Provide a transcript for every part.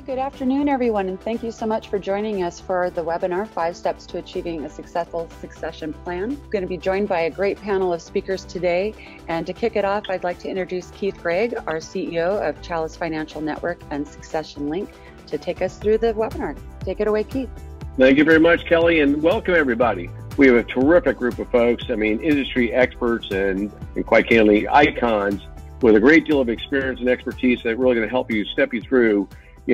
Good afternoon, everyone, and thank you so much for joining us for the webinar, 5 Steps to Achieving a Successful Succession Plan. I'm going to be joined by a great panel of speakers today, and to kick it off, I'd like to introduce Keith Gregg, our CEO of Chalice Financial Network and Succession Link, to take us through the webinar. Take it away, Keith. Thank you very much, Kelly, and welcome everybody. We have a terrific group of folks, industry experts and quite candidly, icons with a great deal of experience and expertise that are really going to help you, step you through,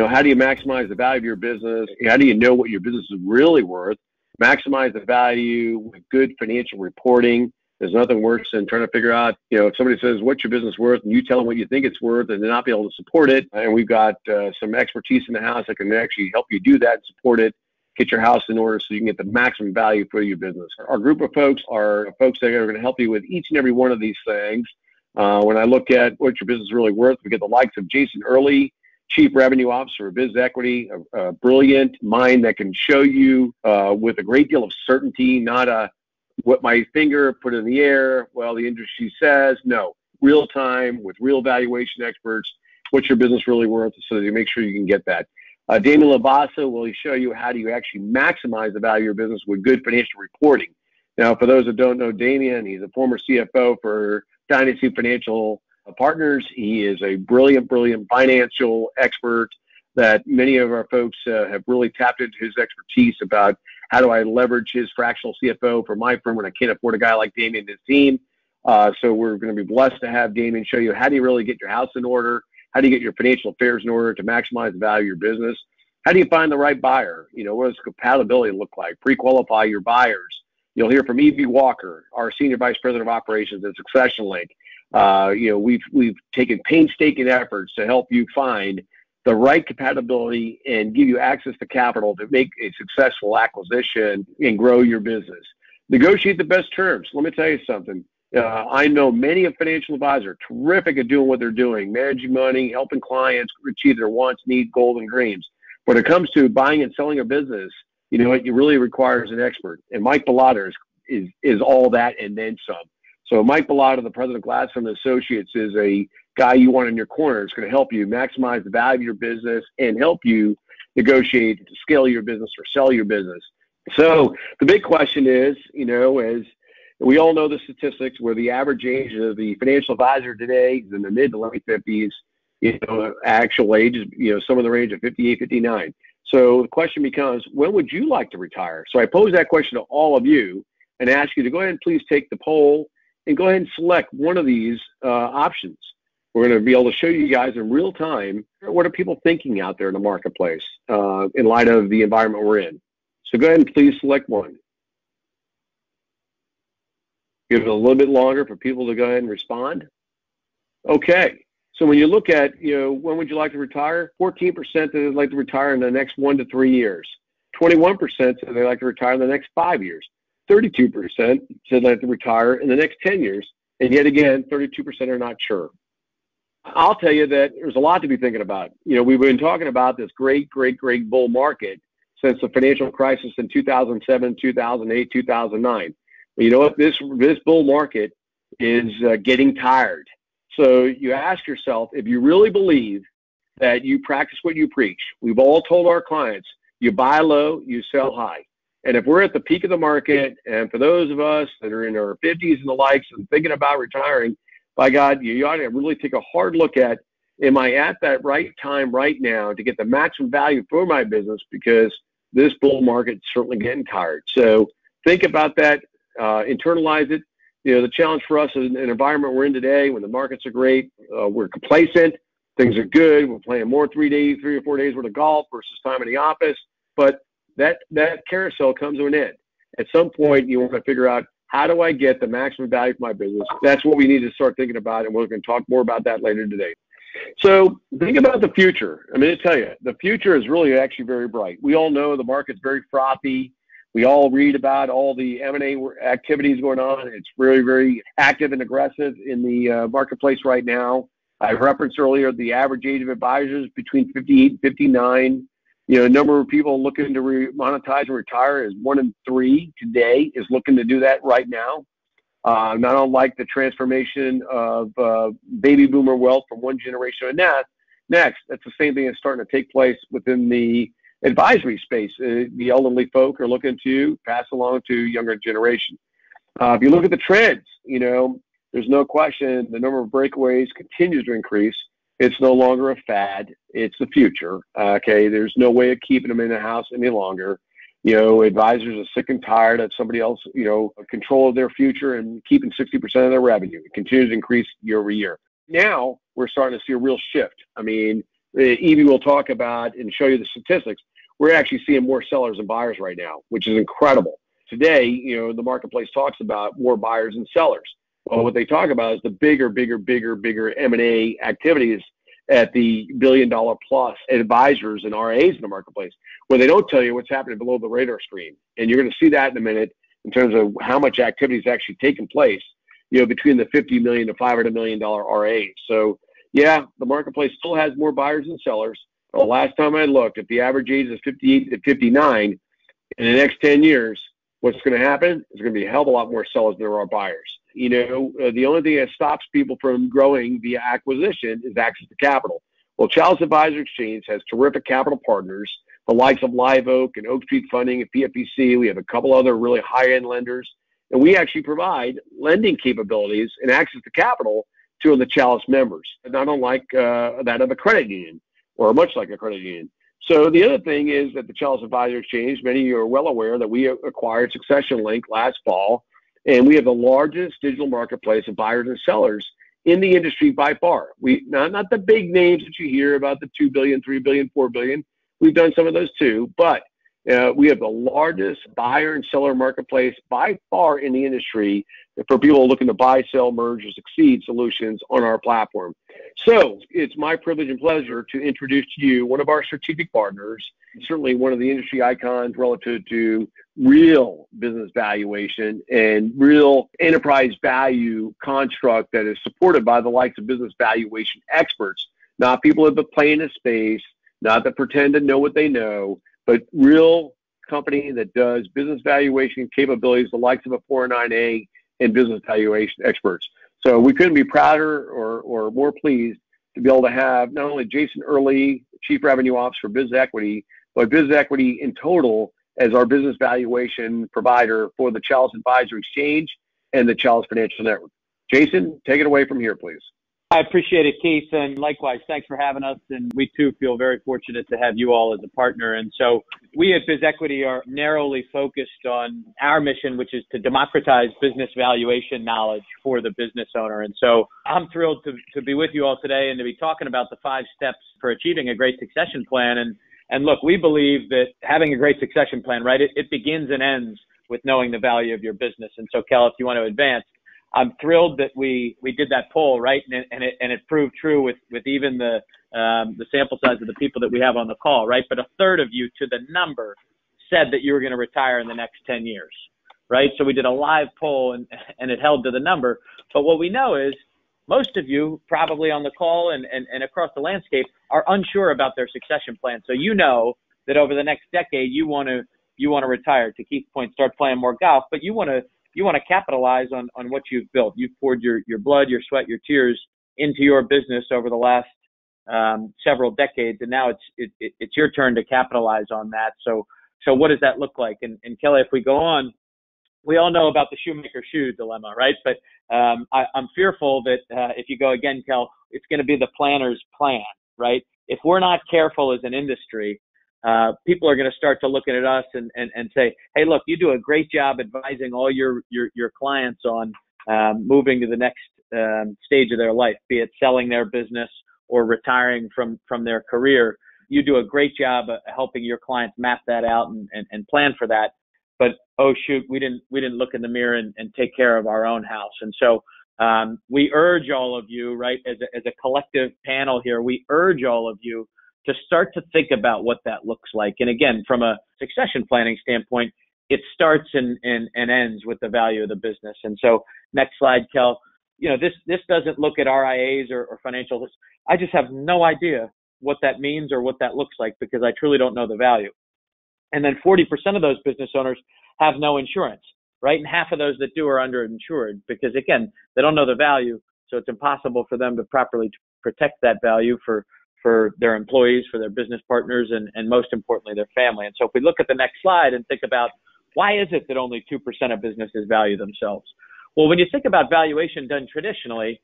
how do you maximize the value of your business? How do you know what your business is really worth? Maximize the value with good financial reporting. There's nothing worse than trying to figure out, if somebody says, what's your business worth? And you tell them what you think it's worth and then not be able to support it. And we've got some expertise in the house that can actually help you do that and support it. Get your house in order so you can get the maximum value for your business. Our group of folks are folks that are going to help you with each and every one of these things. When I look at what your business is really worth, we get the likes of Jason Early, Chief Revenue Officer of Biz Equity, a brilliant mind that can show you with a great deal of certainty, not what my finger put in the air, well, the industry says. No, real time with real valuation experts, what's your business really worth so that you make sure you can get that. Damien Labasa will show you how do you actually maximize the value of your business with good financial reporting. Now, for those that don't know Damien, he's a former CFO for Dynasty Financial Partners. He is a brilliant financial expert that many of our folks have really tapped into his expertise about how do I leverage his fractional CFO for my firm when I can't afford a guy like Damien and his team. So we're going to be blessed to have Damien show you how do you really get your house in order, how do you get your financial affairs in order to maximize the value of your business, how do you find the right buyer, what does compatibility look like, pre-qualify your buyers. You'll hear from E.B. Walker, our Senior Vice President of Operations at Succession Link. We've taken painstaking efforts to help you find the right compatibility and give you access to capital to make a successful acquisition and grow your business. Negotiate the best terms. Let me tell you something. I know many of financial advisors are terrific at doing what they're doing, managing money, helping clients achieve their wants, needs, goals, and dreams. When it comes to buying and selling a business, it really requires an expert. And Mike Bellotta is all that and then some. So Mike Bellotta, the president of Gladstone Associates, is a guy you want in your corner. It's going to help you maximize the value of your business and help you negotiate to scale your business or sell your business. So the big question is, as we all know the statistics where the average age of the financial advisor today is in the mid to late 50s, actual age is, some of the range of 58, 59. So the question becomes, when would you like to retire? So I pose that question to all of you and ask you to go ahead and please take the poll and go ahead and select one of these options. We're going to be able to show you guys in real time what are people thinking out there in the marketplace in light of the environment we're in. So go ahead and please select one. Give it a little bit longer for people to go ahead and respond. Okay. So when you look at, when would you like to retire? 14% said they'd like to retire in the next 1 to 3 years. 21% said they'd like to retire in the next 5 years. 32% said they'd like to retire in the next 10 years. And yet again, 32% are not sure. I'll tell you that there's a lot to be thinking about. We've been talking about this great bull market since the financial crisis in 2007, 2008, 2009. But you know what? This bull market is getting tired. So you ask yourself, if you really believe that you practice what you preach, we've all told our clients, you buy low, you sell high. And if we're at the peak of the market, and for those of us that are in our 50s and the likes and thinking about retiring, by God, you ought to really take a hard look at, am I at that right time right now to get the maximum value for my business? Because this bull market's certainly getting tired. So think about that, internalize it. The challenge for us is an environment we're in today when the markets are great, we're complacent, things are good, we're playing more 3 or 4 days worth of golf versus time in the office. But that carousel comes to an end. At some point, you want to figure out, how do I get the maximum value for my business? That's what we need to start thinking about, and we're going to talk more about that later today. So think about the future. I'm going to tell you, the future is really actually very bright. We all know the market's very frothy. We all read about all the M&A activities going on. It's very, very active and aggressive in the marketplace right now. I referenced earlier the average age of advisors between 58 and 59. Number of people looking to monetize and retire is 1 in 3 today is looking to do that right now. Not unlike the transformation of baby boomer wealth from one generation to the next, Next, that's the same thing that's starting to take place within the advisory space. The elderly folk are looking to pass along to younger generation. If you look at the trends, there's no question the number of breakaways continues to increase. It's no longer a fad. It's the future. Okay. There's no way of keeping them in the house any longer. Advisors are sick and tired of somebody else, control of their future and keeping 60% of their revenue. It continues to increase year over year. Now we're starting to see a real shift. I mean, Evie will talk about and show you the statistics. We're actually seeing more sellers than buyers right now, which is incredible. Today, the marketplace talks about more buyers than sellers. Well, what they talk about is the bigger M&A activities at the billion-dollar plus advisors and RAs in the marketplace, where they don't tell you what's happening below the radar screen. And you're going to see that in a minute in terms of how much activity is actually taking place, between the $50 million to $500 million RAs. So, yeah, the marketplace still has more buyers than sellers. The last time I looked, if the average age is 58 to 59, in the next 10 years, what's going to happen is going to be a hell of a lot more sellers than there are buyers. The only thing that stops people from growing via acquisition is access to capital. Well, Chalice Advisor Exchange has terrific capital partners, the likes of Live Oak and Oak Street Funding and PFPC. We have a couple other really high-end lenders, and we actually provide lending capabilities and access to capital to the Chalice members, not unlike that of a credit union, or much like a credit union. So the other thing is that the Chalice Advisor Exchange, many of you are well aware that we acquired Succession Link last fall, and we have the largest digital marketplace of buyers and sellers in the industry by far. We not the big names that you hear about, the $2 billion, $3 billion, $4 billion. We've done some of those too, but we have the largest buyer and seller marketplace by far in the industry for people looking to buy, sell, merge, or succeed solutions on our platform. So it's my privilege and pleasure to introduce to you one of our strategic partners, certainly one of the industry icons relative to real business valuation and real enterprise value construct that is supported by the likes of business valuation experts, not people that play in a space, not that pretend to know what they know, but real company that does business valuation capabilities, the likes of a 409A and business valuation experts. So we couldn't be prouder or more pleased to be able to have not only Jason Early, Chief Revenue Officer for Biz Equity, but Biz Equity in total as our business valuation provider for the Chalice Advisor Exchange and the Chalice Financial Network. Jason, take it away from here, please. I appreciate it, Keith, and likewise, thanks for having us. And we too feel very fortunate to have you all as a partner. And so we at Biz Equity are narrowly focused on our mission, which is to democratize business valuation knowledge for the business owner. And so I'm thrilled to be with you all today and to be talking about the 5 steps for achieving a great succession plan. And look, we believe that having a great succession plan, right, it begins and ends with knowing the value of your business. And so, Kel, if you want to advance, I'm thrilled that we did that poll, right, and it proved true with even the sample size of the people that we have on the call, right? But a third of you to the number said that you were going to retire in the next 10 years, right? So we did a live poll and it held to the number. But what we know is most of you probably on the call and across the landscape are unsure about their succession plan. So you know that over the next decade you want to retire. To Keith's point, start playing more golf, but you want to capitalize on what you've built. You've poured your blood, your sweat, your tears into your business over the last several decades, and now it's your turn to capitalize on that. So what does that look like? And Kelly, if we go on, we all know about the shoemaker shoe dilemma, right? But I'm fearful that if you go again, Kel, it's going to be the planner's plan, right? If we're not careful as an industry, people are going to start to look at us and say, hey, look, you do a great job advising all your clients on moving to the next stage of their life, be it selling their business or retiring from their career. You do a great job of helping your clients map that out and plan for that. But, oh, shoot, we didn't look in the mirror and take care of our own house. And so we urge all of you, right, as a collective panel here, we urge all of you to start to think about what that looks like. And again, from a succession planning standpoint, it starts and ends with the value of the business. And so next slide, Kel, this doesn't look at RIAs or financials. I just have no idea what that means or what that looks like because I truly don't know the value. And then 40% of those business owners have no insurance, right? And half of those that do are underinsured because, again, they don't know the value. So it's impossible for them to properly protect that value for for their employees, for their business partners, and most importantly, their family. And so if we look at the next slide and think about why is it that only 2% of businesses value themselves? Well, when you think about valuation done traditionally,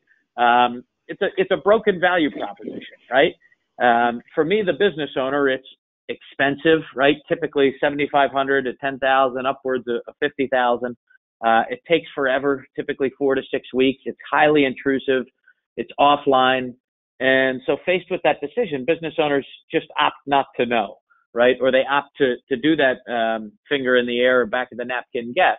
it's a broken value proposition, right? For me, the business owner, it's expensive, right? Typically 7,500 to 10,000, upwards of 50,000. It takes forever, typically 4 to 6 weeks. It's highly intrusive. It's offline. And so faced with that decision, business owners just opt not to know, right? Or they opt to do that finger in the air or back of the napkin guess.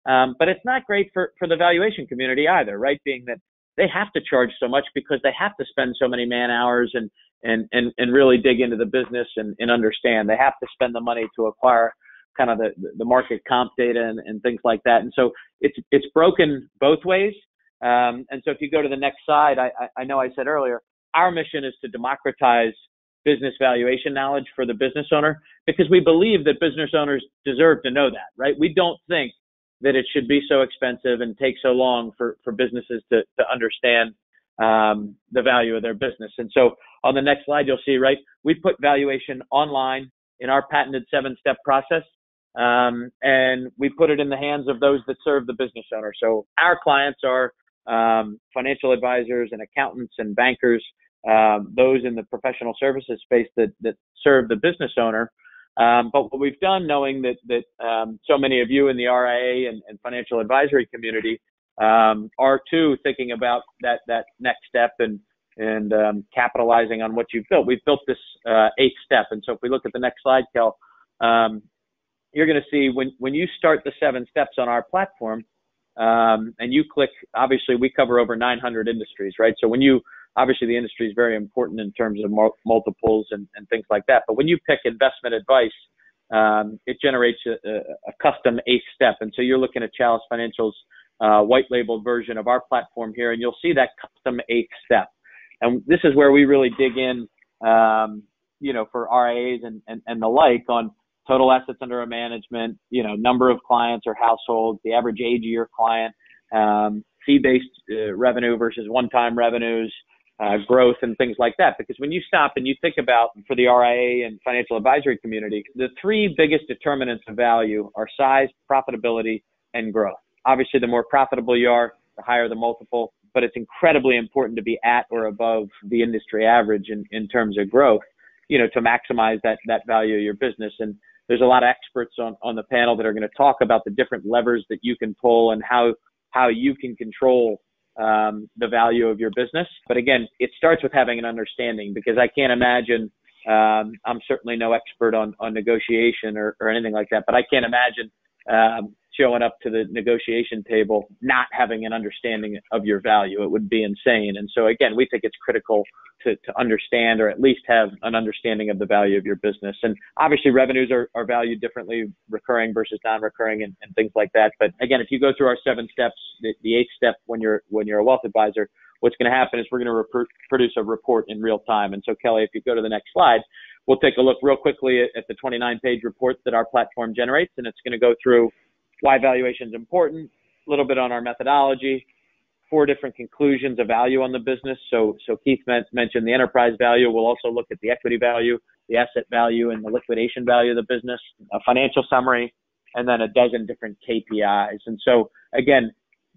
But it's not great for the valuation community either, right? Being that they have to charge so much because they have to spend so many man hours and really dig into the business and understand. They have to spend the money to acquire kind of the market comp data and things like that. And so it's broken both ways. And so if you go to the next slide, I know I said earlier, our mission is to democratize business valuation knowledge for the business owner because we believe that business owners deserve to know that, right? We don't think that it should be so expensive and take so long for businesses to understand the value of their business. And so on the next slide, you'll see, right, we put valuation online in our patented 7-step process, and we put it in the hands of those that serve the business owner. So our clients are financial advisors and accountants and bankers, those in the professional services space that serve the business owner. But what we've done, knowing that so many of you in the RIA and financial advisory community are too thinking about that next step and capitalizing on what you've built. We've built this 8th step. And so if we look at the next slide, Kel, you're going to see when you start the 7 steps on our platform, and you click, obviously we cover over 900 industries, right? So obviously the industry is very important in terms of multiples and things like that. But when you pick investment advice, it generates a custom 8th step. And so you're looking at Chalice Financial's white labeled version of our platform here, and you'll see that custom 8th step. And this is where we really dig in, for RIAs and the like on total assets under management, number of clients or households, the average age of your client, fee-based revenue versus one-time revenues, growth and things like that. Because when you stop and you think about, for the RIA and financial advisory community, the 3 biggest determinants of value are size, profitability, and growth. Obviously, the more profitable you are, the higher the multiple, but it's incredibly important to be at or above the industry average in terms of growth, to maximize that value of your business. And there's a lot of experts on the panel that are going to talk about the different levers that you can pull and how you can control the value of your business. But again, it starts with having an understanding, because I can't imagine, I'm certainly no expert on negotiation or anything like that, but I can't imagine showing up to the negotiation table not having an understanding of your value. It would be insane. And so again, we think it's critical to understand, or at least have an understanding of the value of your business. And obviously revenues are valued differently, recurring versus non-recurring and things like that. But again, if you go through our 7 steps, the 8th step, when you're a wealth advisor, what's going to happen is we're going to produce a report in real time. And so Kelly, if you go to the next slide, we'll take a look real quickly at the 29-page report that our platform generates. And it's going to go through why valuation is important, a little bit on our methodology, 4 different conclusions of value on the business. So Keith mentioned the enterprise value. We'll also look at the equity value, the asset value, and the liquidation value of the business, a financial summary, and then a dozen different KPIs. And so again,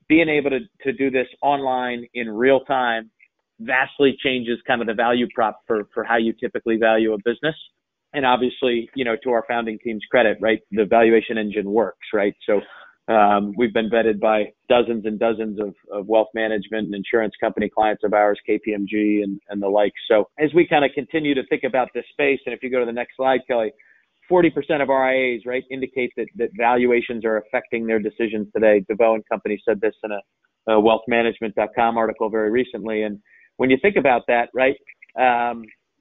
being able to do this online in real time vastly changes kind of the value prop for how you typically value a business. And obviously, to our founding team's credit, right, the valuation engine works, right? So we've been vetted by dozens and dozens of wealth management and insurance company clients of ours, KPMG and the like. So as we kind of continue to think about this space, and if you go to the next slide, Kelly, 40% of RIAs, right, indicate that valuations are affecting their decisions today. DeVoe and Company said this in a wealthmanagement.com article very recently. And when you think about that, right,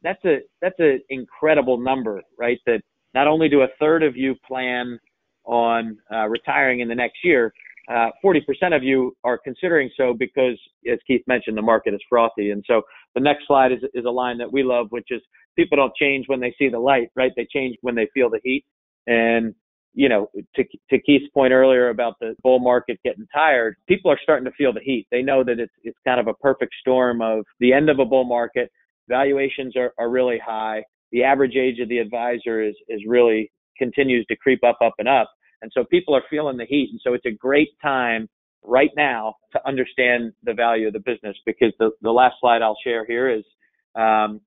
that's an incredible number, right? That not only do a third of you plan on retiring in the next year, 40% of you are considering so because, as Keith mentioned, the market is frothy. And so the next slide is a line that we love, which is people don't change when they see the light, right? They change when they feel the heat. And, to Keith's point earlier about the bull market getting tired, people are starting to feel the heat. They know that it's kind of a perfect storm of the end of a bull market. Valuations are really high. The average age of the advisor is really continues to creep up and up. And so people are feeling the heat. And so it's a great time right now to understand the value of the business, because the last slide I'll share here is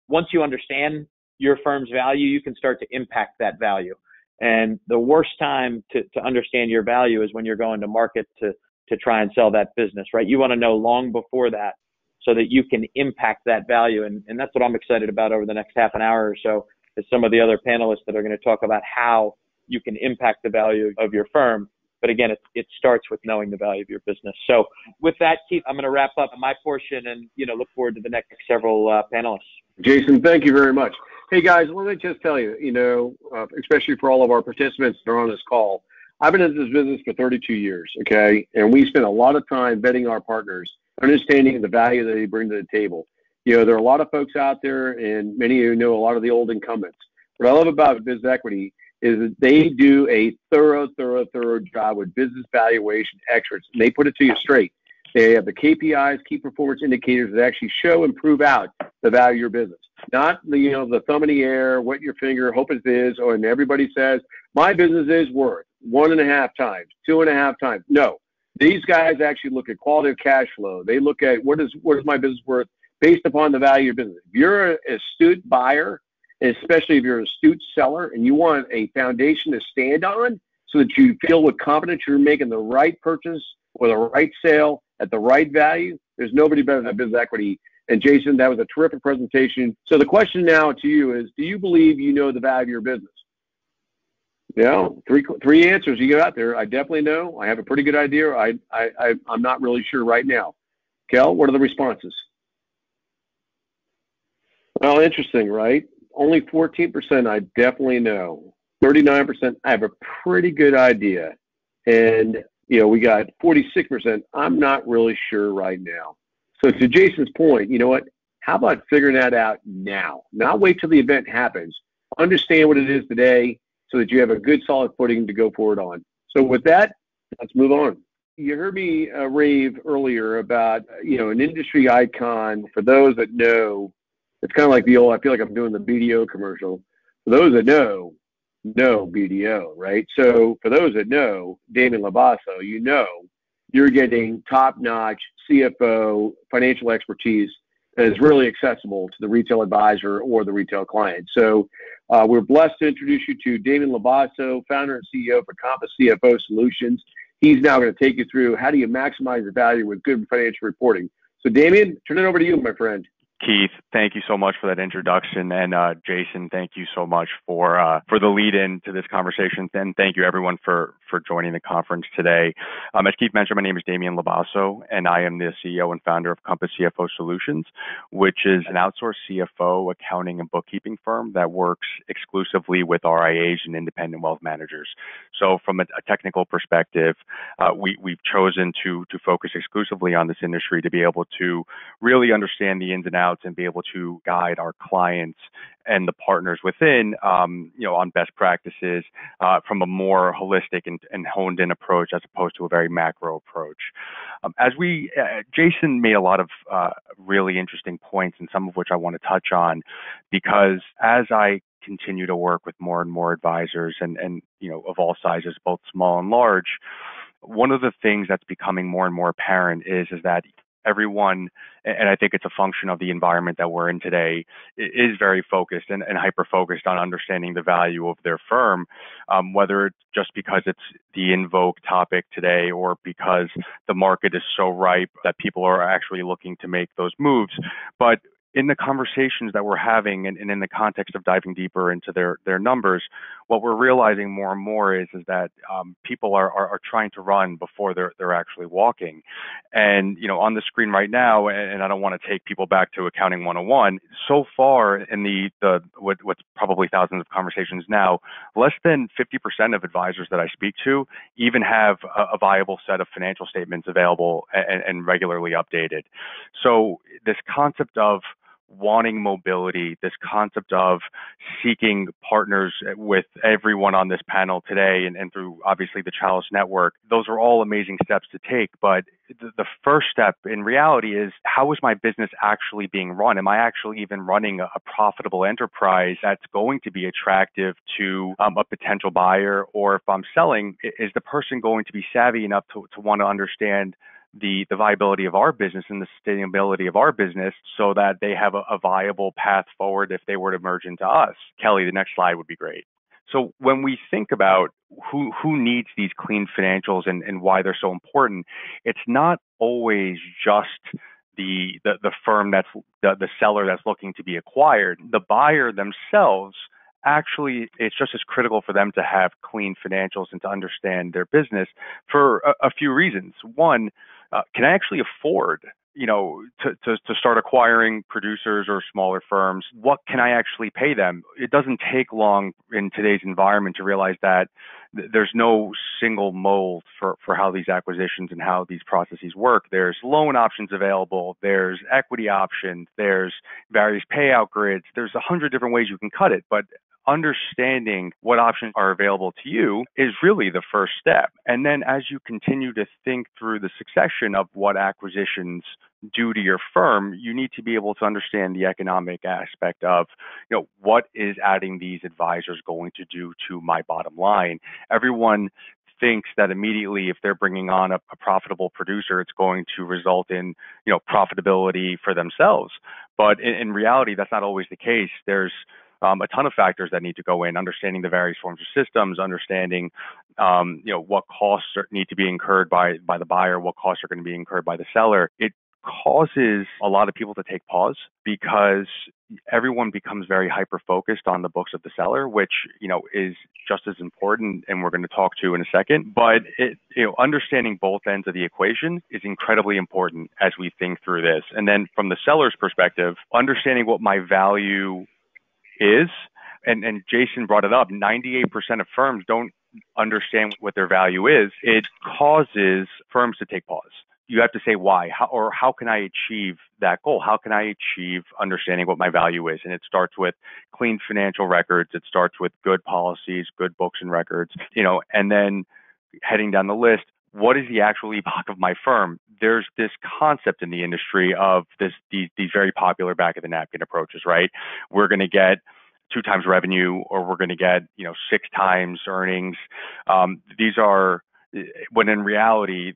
once you understand your firm's value, you can start to impact that value. And the worst time to understand your value is when you're going to market to try and sell that business, right? You want to know long before that so that you can impact that value. And that's what I'm excited about over the next half an hour or so, is some of the other panelists that are going to talk about how you can impact the value of your firm. But again, it starts with knowing the value of your business. So with that, Keith, I'm going to wrap up my portion and, look forward to the next several panelists. Jason, thank you very much. Hey guys, let me just tell you, especially for all of our participants that are on this call, I've been in this business for 32 years, okay? And we spend a lot of time vetting our partners, understanding the value that they bring to the table. There are a lot of folks out there, and many of you know a lot of the old incumbents. What I love about Biz Equity is that they do a thorough job with business valuation experts, and they put it to you straight. They have the KPIs, key performance indicators, that actually show and prove out the value of your business. Not the thumb in the air, wet your finger, hope it is, and everybody says, my business is worth 1.5 times, 2.5 times. No, these guys actually look at quality of cash flow. They look at what is my business worth based upon the value of your business. If you're an astute buyer, especially if you're an astute seller and you want a foundation to stand on so that you feel with confidence you're making the right purchase or the right sale at the right value, there's nobody better than Biz Equity. And Jason, that was a terrific presentation. So the question now to you is, do you believe you know the value of your business? Three answers you got out there. I definitely know. I have a pretty good idea. I'm not really sure right now. Kel, what are the responses? Well, interesting, right? Only 14% I definitely know. 39% I have a pretty good idea. And, we got 46% I'm not really sure right now. So to Jason's point, you know what? How about figuring that out now? Not wait till the event happens. Understand what it is today so that you have a good solid footing to go forward on. So with that, let's move on. You heard me rave earlier about, an industry icon. For those that know, it's kind of like I feel like I'm doing the BDO commercial. For those that know BDO, right? So for those that know Damien Labasso, you're getting top-notch CFO financial expertise that is really accessible to the retail advisor or the retail client. So we're blessed to introduce you to Damien Labasso, founder and CEO for Compass CFO Solutions. He's now going to take you through how do you maximize the value with good financial reporting. So Damien, turn it over to you, my friend. Keith, thank you so much for that introduction. And Jason, thank you so much for the lead in to this conversation. And thank you everyone for joining the conference today. As Keith mentioned, my name is Damien Labasso, and I am the CEO and founder of Compass CFO Solutions, which is an outsourced CFO accounting and bookkeeping firm that works exclusively with RIAs and independent wealth managers. So from a technical perspective, we've chosen to focus exclusively on this industry to be able to really understand the ins and outs and be able to guide our clients and the partners within, on best practices from a more holistic and honed in approach as opposed to a very macro approach. Jason made a lot of really interesting points, and some of which I want to touch on, because as I continue to work with more and more advisors and of all sizes, both small and large, one of the things that's becoming more and more apparent is that everyone, and I think it's a function of the environment that we're in today, is very focused and hyper-focused on understanding the value of their firm, whether it's just because it's the in vogue topic today or because the market is so ripe that people are actually looking to make those moves. But in the conversations that we're having and in the context of diving deeper into their numbers, what we're realizing more and more is that people are trying to run before they're actually walking. And, on the screen right now, and I don't want to take people back to Accounting 101, so far in what's probably thousands of conversations now, less than 50% of advisors that I speak to even have a viable set of financial statements available and regularly updated. So this concept of wanting mobility, this concept of seeking partners with everyone on this panel today and through obviously the Chalice Network, those are all amazing steps to take. But the first step in reality is, how is my business actually being run? Am I actually even running a profitable enterprise that's going to be attractive to a potential buyer? Or if I'm selling, is the person going to be savvy enough to want to understand the viability of our business and the sustainability of our business so that they have a viable path forward if they were to merge into us? Kelly, the next slide would be great. So when we think about who needs these clean financials and why they're so important, it's not always just the firm that's the seller that's looking to be acquired. The buyer themselves, actually, it's just as critical for them to have clean financials and to understand their business for a few reasons. One, can I actually afford, to start acquiring producers or smaller firms? What can I actually pay them? It doesn't take long in today's environment to realize that there's no single mold for how these acquisitions and how these processes work. There's loan options available. There's equity options. There's various payout grids. There's 100 different ways you can cut it. But understanding what options are available to you is really the first step. And then as you continue to think through the succession of what acquisitions do to your firm, you need to be able to understand the economic aspect of, what is adding these advisors going to do to my bottom line? Everyone thinks that immediately if they're bringing on a profitable producer, it's going to result in, profitability for themselves. But in reality, that's not always the case. There's a ton of factors that need to go in, understanding the various forms of systems, understanding, what costs need to be incurred by the buyer, what costs are going to be incurred by the seller. It causes a lot of people to take pause because everyone becomes very hyper-focused on the books of the seller, which, is just as important, and we're going to talk to in a second. But understanding both ends of the equation is incredibly important as we think through this. And then from the seller's perspective, understanding what my value is, and Jason brought it up, 98% of firms don't understand what their value is. It causes firms to take pause. You have to say why, how can I achieve that goal? How can I achieve understanding what my value is? And it starts with clean financial records. It starts with good policies, good books and records, and then heading down the list, what is the actual epoch of my firm? There's this concept in the industry of these very popular back of the napkin approaches, right? We're going to get 2 times revenue, or we're going to get 6 times earnings. These are, when in reality,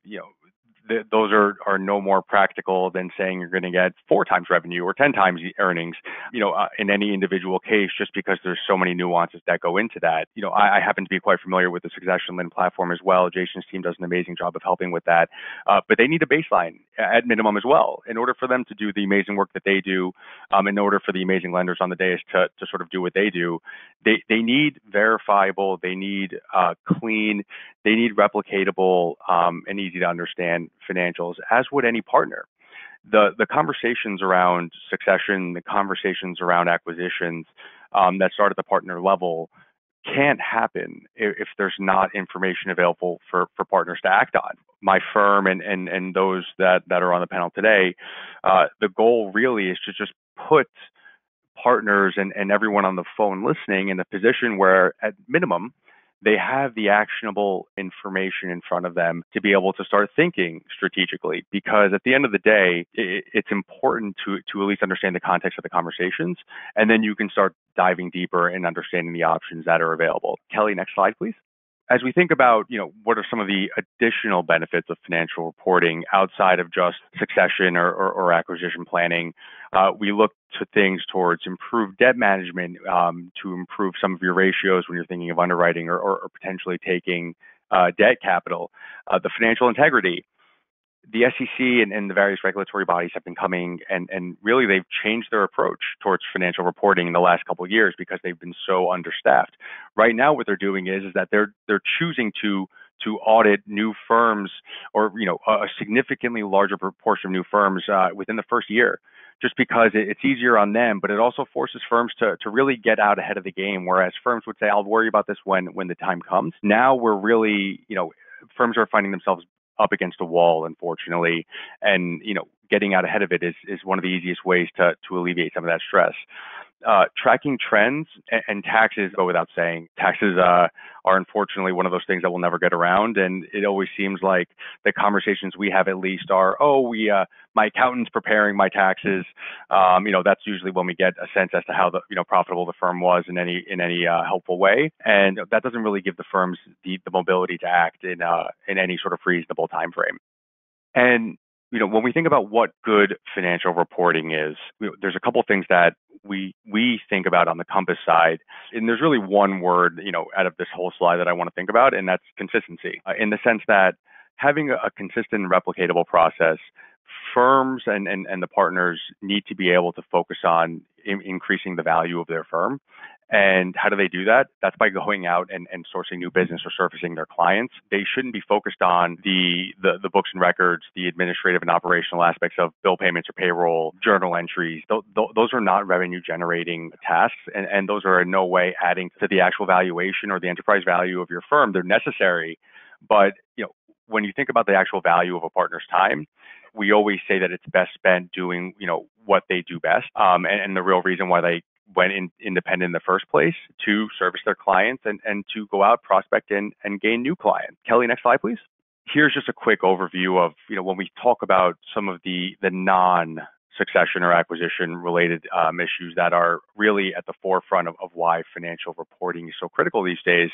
those are no more practical than saying you're going to get 4 times revenue or 10 times earnings, in any individual case, just because there's so many nuances that go into that. I happen to be quite familiar with the Succession Lend platform as well. Jason's team does an amazing job of helping with that. But they need a baseline at minimum as well in order for them to do the amazing work that they do, in order for the amazing lenders on the dais to sort of do what they do. They need verifiable, they need clean, they need replicatable, and easy to understand financials, as would any partner. The conversations around succession, the conversations around acquisitions that start at the partner level can't happen if there's not information available for partners to act on. My firm and those that are on the panel today, the goal really is to just put partners and everyone on the phone listening in a position where, at minimum, they have the actionable information in front of them to be able to start thinking strategically. Because at the end of the day, it's important to at least understand the context of the conversations, and then you can start diving deeper and understanding the options that are available. Kelly, next slide, please. As we think about, what are some of the additional benefits of financial reporting outside of just succession or acquisition planning, we look to things towards improved debt management, to improve some of your ratios when you're thinking of underwriting or potentially taking debt capital, the financial integrity. The SEC and the various regulatory bodies have been coming and really they've changed their approach towards financial reporting in the last couple of years because they've been so understaffed. Right now, what they're doing is that they're choosing to audit new firms or a significantly larger proportion of new firms within the first year, just because it's easier on them, but it also forces firms to really get out ahead of the game. Whereas firms would say, "I'll worry about this when the time comes." Now we're really, firms are finding themselves up against a wall, unfortunately. And, getting out ahead of it is one of the easiest ways to alleviate some of that stress. Tracking trends and taxes go without saying. Taxes are unfortunately one of those things that we'll never get around, and it always seems like the conversations we have at least are, my accountant's preparing my taxes. That's usually when we get a sense as to how the profitable the firm was in any helpful way, and that doesn't really give the firms the mobility to act in any sort of reasonable time frame. And when we think about what good financial reporting is, there's a couple of things that we think about on the Compass side. And there's really one word, out of this whole slide that I want to think about, and that's consistency, in the sense that having a consistent and replicatable process, firms and the partners need to be able to focus on increasing the value of their firm. And how do they do that? That's by going out and sourcing new business or surfacing their clients. They shouldn't be focused on the books and records, the administrative and operational aspects of bill payments or payroll, journal entries. Those are not revenue generating tasks, and those are in no way adding to the actual valuation or the enterprise value of your firm. They're necessary, but when you think about the actual value of a partner's time, we always say that it's best spent doing what they do best, and the real reason why they went independent in the first place, to service their clients and to go out, prospect and gain new clients. Kelly, next slide, please. Here's just a quick overview of, when we talk about some of the non-succession or acquisition related issues that are really at the forefront of why financial reporting is so critical these days.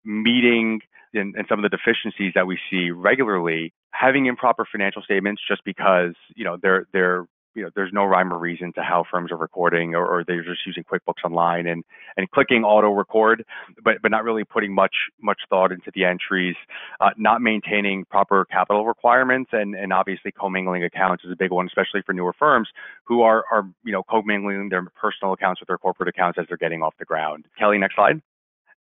Meeting and some of the deficiencies that we see regularly, having improper financial statements just because, there's no rhyme or reason to how firms are recording, or they're just using QuickBooks Online and clicking auto record, but not really putting much thought into the entries, not maintaining proper capital requirements, and obviously commingling accounts is a big one, especially for newer firms who are commingling their personal accounts with their corporate accounts as they're getting off the ground. Kelly, next slide.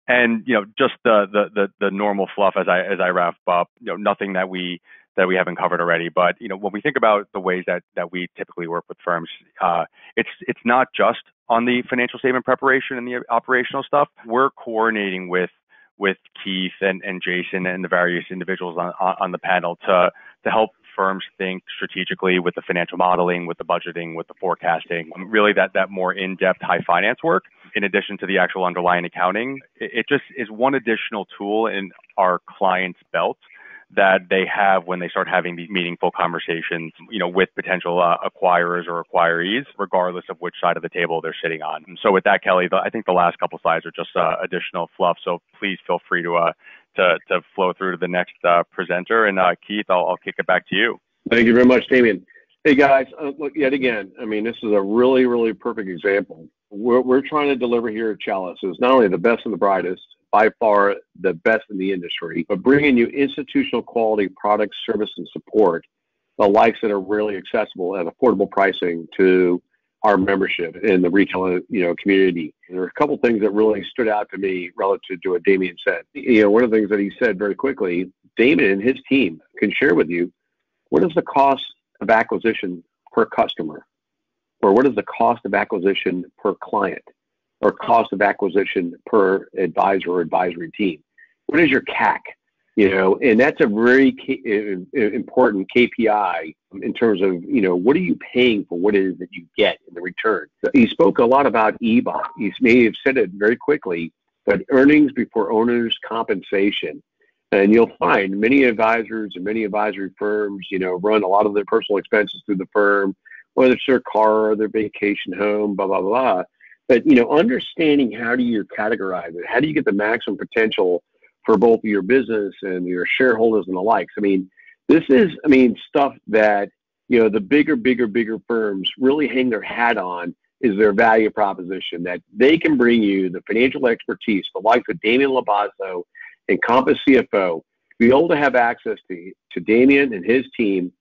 And just the normal fluff as I wrap up, nothing that we haven't covered already. But when we think about the ways that we typically work with firms, it's not just on the financial statement preparation and the operational stuff. We're coordinating with Keith and Jason and the various individuals on the panel to help firms think strategically with the financial modeling, with the budgeting, with the forecasting, really that more in-depth high finance work, in addition to the actual underlying accounting. It just is one additional tool in our client's belt that they have when they start having these meaningful conversations, with potential acquirers or acquirees, regardless of which side of the table they're sitting on. And so with that, Kelly, I think the last couple slides are just additional fluff. So please feel free to flow through to the next presenter. And Keith, I'll kick it back to you. Thank you very much, Damien. Hey guys, look, yet again, this is a really, really perfect example. We're trying to deliver here at Chalice is not only the best and the brightest, by far the best in the industry, but bringing you institutional quality products, service, and support, the likes that are really accessible at affordable pricing to our membership in the retail, community. There are a couple things that really stood out to me relative to what Damien said. One of the things that he said very quickly, Damien and his team can share with you, what is the cost of acquisition per customer? Or what is the cost of acquisition per client? Or cost of acquisition per advisor or advisory team? What is your CAC? And that's a very important KPI in terms of, what are you paying for what it is that you get in the return? He spoke a lot about EBOT. He may have said it very quickly, but earnings before owner's compensation. And you'll find many advisors and many advisory firms, run a lot of their personal expenses through the firm, whether it's their car or their vacation home, blah, blah, blah. But, understanding how do you categorize it? How do you get the maximum potential for both your business and your shareholders and the likes? This is, stuff that, the bigger firms really hang their hat on is their value proposition, that they can bring you the financial expertise, the likes of Damien Labasso and Compass CFO, be able to have access to Damien and his team.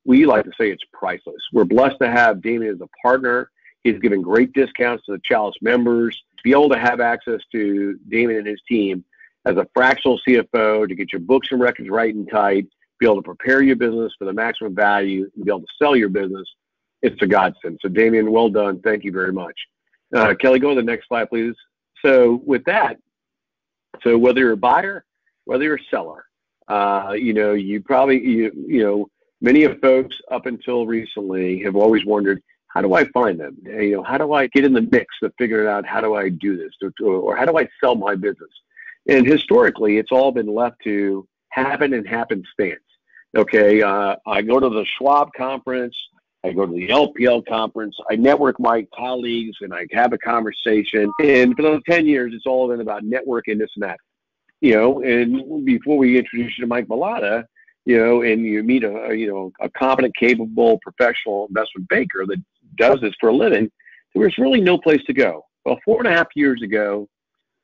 We like to say it's priceless. We're blessed to have Damien as a partner. He's given great discounts to the Chalice members. To be able to have access to Damien and his team as a fractional CFO, to get your books and records right and tight, be able to prepare your business for the maximum value, and be able to sell your business, it's a godsend. So Damien, well done. Thank you very much. Kelly, go to the next slide, please. So with that, whether you're a buyer, whether you're a seller, Many of folks up until recently have always wondered, how do I find them? How do I get in the mix of figuring out how do I do this, or how do I sell my business? And historically, it's all been left to happen and happenstance. Okay, I go to the Schwab conference, I go to the LPL conference, I network my colleagues, and I have a conversation. And for those 10 years, it's all been about networking, this and that. And before we introduce you to Mike Bilotta, and you meet a competent, capable, professional investment banker that does this for a living, there was really no place to go. Well, 4.5 years ago,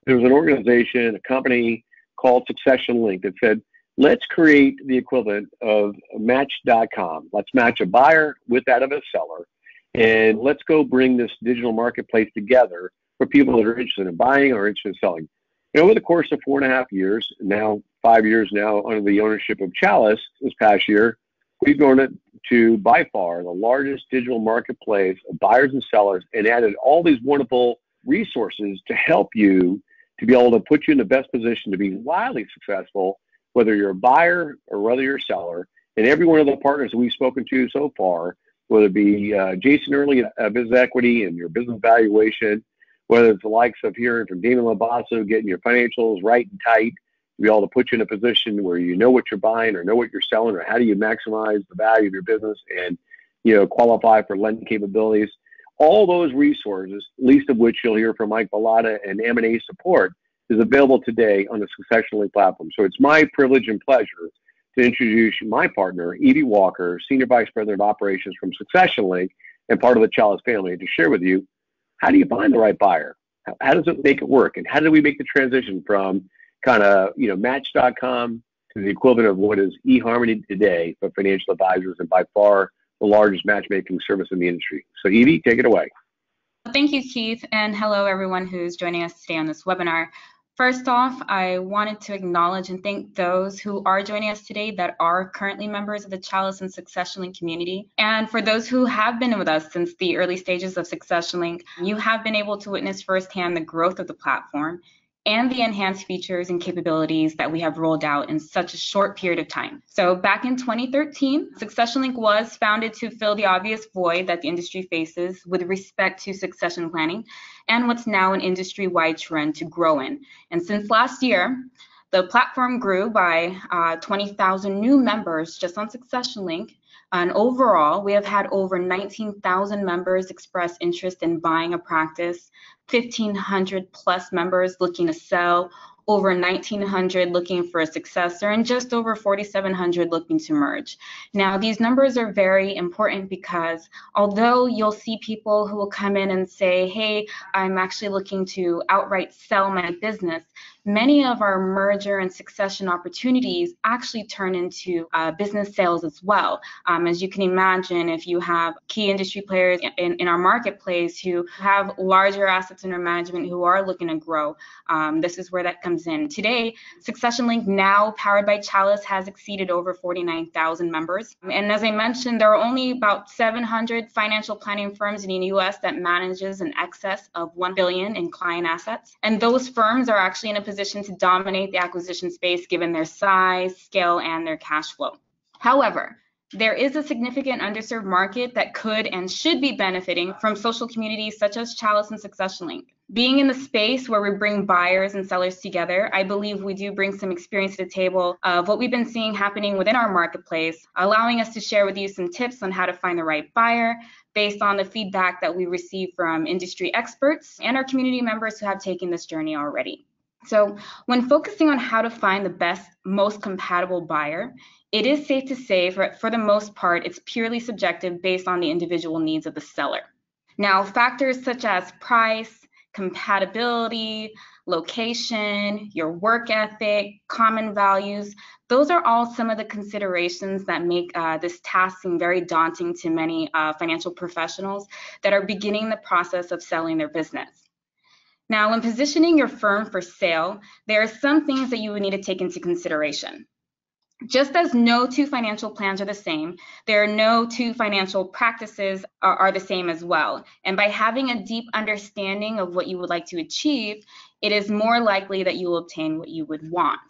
there was an organization, a company called Succession Link that said, let's create the equivalent of Match.com. Let's match a buyer with that of a seller, and let's go bring this digital marketplace together for people that are interested in buying or interested in selling. And over the course of 4.5 years, now 5 years now under the ownership of Chalice this past year, we've grown it to by far the largest digital marketplace of buyers and sellers, and added all these wonderful resources to help you to be able to put you in the best position to be wildly successful, whether you're a buyer or whether you're a seller. And every one of the partners that we've spoken to so far, whether it be Jason Early at Business Equity and your business valuation, whether it's the likes of hearing from Damon Labasso, getting your financials right and tight, to be able to put you in a position where you know what you're buying or know what you're selling, or how do you maximize the value of your business and qualify for lending capabilities. All those resources, least of which you'll hear from Mike Bilotta and M&A support, is available today on the Succession Link platform. So it's my privilege and pleasure to introduce my partner, Evie Walker, Senior Vice President of Operations from Succession Link and part of the Chalice family, to share with you, how do you find the right buyer? How does it make it work? And how do we make the transition from kind of, Match.com to the equivalent of what is eHarmony today for financial advisors, and by far the largest matchmaking service in the industry. So Evie, take it away. Thank you, Keith, and hello everyone who's joining us today on this webinar. First off, I wanted to acknowledge and thank those who are joining us today that are currently members of the Chalice and Succession Link community. And for those who have been with us since the early stages of Succession Link, you have been able to witness firsthand the growth of the platform and the enhanced features and capabilities that we have rolled out in such a short period of time. So back in 2013, Succession Link was founded to fill the obvious void that the industry faces with respect to succession planning, and what's now an industry-wide trend to grow in. And since last year, the platform grew by 20,000 new members just on Succession Link. And overall, we have had over 19,000 members express interest in buying a practice, 1,500 plus members looking to sell, over 1,900 looking for a successor, and just over 4,700 looking to merge. Now, these numbers are very important because although you'll see people who will come in and say, hey, I'm actually looking to outright sell my business, many of our merger and succession opportunities actually turn into business sales as well. As you can imagine, if you have key industry players in our marketplace who have larger assets under management who are looking to grow, this is where that comes in. Today, Succession Link, now powered by Chalice, has exceeded over 49,000 members. And as I mentioned, there are only about 700 financial planning firms in the US that manages in excess of $1 billion in client assets. And those firms are actually in a position to dominate the acquisition space given their size, scale, and their cash flow. However, there is a significant underserved market that could and should be benefiting from social communities such as Chalice and Succession Link. Being in the space where we bring buyers and sellers together, I believe we do bring some experience to the table of what we've been seeing happening within our marketplace, allowing us to share with you some tips on how to find the right buyer based on the feedback that we receive from industry experts and our community members who have taken this journey already. So when focusing on how to find the best, most compatible buyer, it is safe to say for the most part, it's purely subjective based on the individual needs of the seller. Now, factors such as price, compatibility, location, your work ethic, common values, those are all some of the considerations that make this task seem very daunting to many financial professionals that are beginning the process of selling their business. Now, when positioning your firm for sale, there are some things that you would need to take into consideration. Just as no two financial plans are the same, there are no two financial practices are the same as well. And by having a deep understanding of what you would like to achieve, it is more likely that you will obtain what you would want.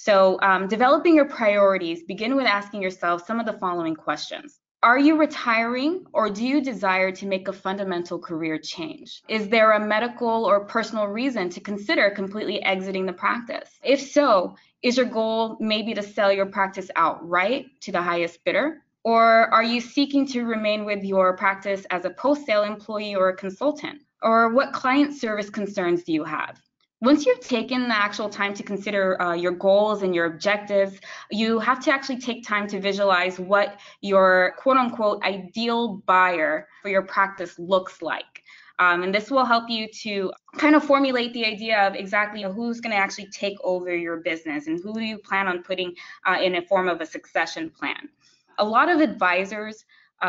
So developing your priorities, begin with asking yourself some of the following questions. Are you retiring, or do you desire to make a fundamental career change? Is there a medical or personal reason to consider completely exiting the practice? If so, is your goal maybe to sell your practice outright to the highest bidder? Or are you seeking to remain with your practice as a post-sale employee or a consultant? Or what client service concerns do you have? Once you've taken the actual time to consider your goals and your objectives, you have to actually take time to visualize what your quote-unquote ideal buyer for your practice looks like. And this will help you to kind of formulate the idea of exactly who's going to actually take over your business and who do you plan on putting in a form of a succession plan. A lot of advisors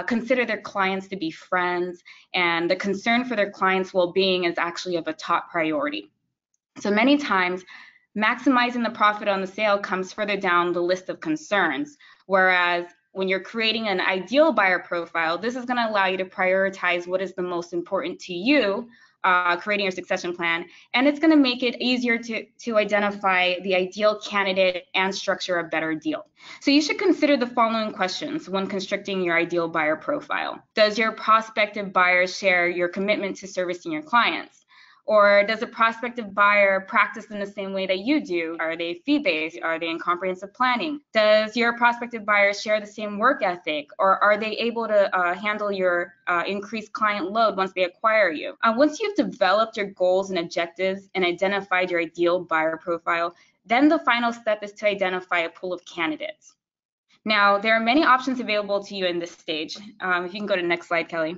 consider their clients to be friends, and the concern for their clients' well-being is actually of a top priority. So many times, maximizing the profit on the sale comes further down the list of concerns, whereas when you're creating an ideal buyer profile, this is going to allow you to prioritize what is the most important to you, creating your succession plan, and it's going to make it easier to identify the ideal candidate and structure a better deal. So you should consider the following questions when constructing your ideal buyer profile. Does your prospective buyer share your commitment to servicing your clients? Or does a prospective buyer practice in the same way that you do? Are they fee-based? Are they in comprehensive planning? Does your prospective buyer share the same work ethic? Or are they able to handle your increased client load once they acquire you? Once you've developed your goals and objectives and identified your ideal buyer profile, then the final step is to identify a pool of candidates. Now, there are many options available to you in this stage. If you can go to the next slide, Kelly.